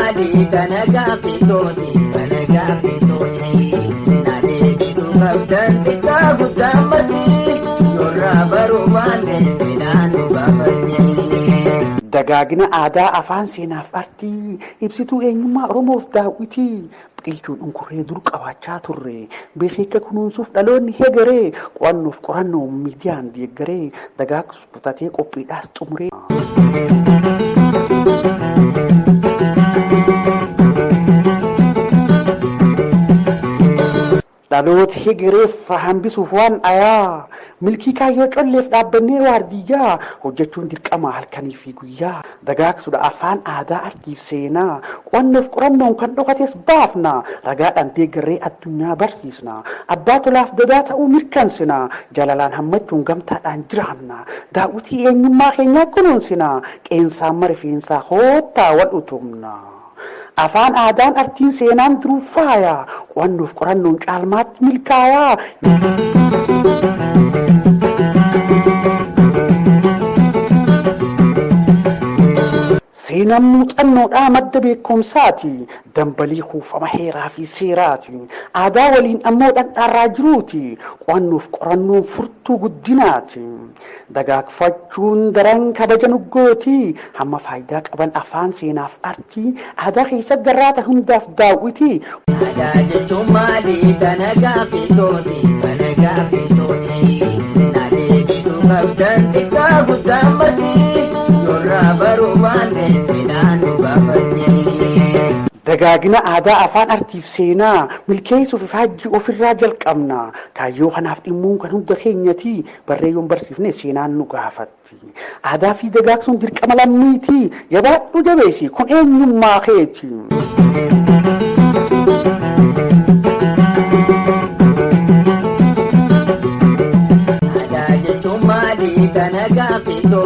maalii kana gaafitooti kana gaafitooti naannoo bituu qabdan xiqqaa guddaa matii yorraa baruu baanne midhaan nu baafatti. Dagaagina aadaa afaan seenaaf artii ibsituu eenyummaa Oromoof daawwitii biqiltuun unkurree dur qabaachaa turre beekaa kunuunsuuf dhaloonni heegaree qo'annoof qorannoo miidiyaan deeggaree dagaagsuuf butatee qophiidhaas xumuree. dhaloota heegareef hambisuuf waan dhayaa milkii kaayyoo colleef dhaabbannee waardiyyaa hojjechuun dirqama halkanii fi guyyaa dagaagsuudha afaan aadaa artiif seenaa qo'annoof qorannoon kan dhokates baafna ragaadhaan deeggarree addunyaa barsiisna abbaa tolaaf dadaa ta'uu mirkansina jalalaan hammachuun gamtaadhaan jiraanna daawwitii eenyummaa keenyaa kunuunsina qeensaan marifeensaa hoottaa wal utumna. afaan aadaan artiin seenaan duruu faaya qo'annoof qorannoon caalmaatti milkaayaa. seenaan muuxannoodhaa madda beekumsaati dambalii kuufama heeraa fi seeraati aadaa waliin ammoo dhandhaarraa jiruuti qo'annoof qorannoon furtuu guddinaati dagaagfachuun daran kabaja nuggooti hamma faayidaa qaban afaan seenaaf artii aadaa keessatti garraata hundaaf daawwiti. aadaa jechuun maalii kana gaafitooti kana gaafitooti naannoo bituu qabdan xiqqaa guddaa matii yorraa baruu baanne midhaan nu baafatti. Dagaagina aadaa afaan artiif seenaa milkeessuuf ifaajjii ofirraa jalqabna kaayyoo kanaaf dhimmuun kan hunda keenyati barreeyyoon barsiifne seenaan nu gaafatti aadaa fi dagaagsuun dirqama lammiiti jabaadhu jabeessi kun eenyummaa keeti. aadaa jechuun maalii kana gaafitoo.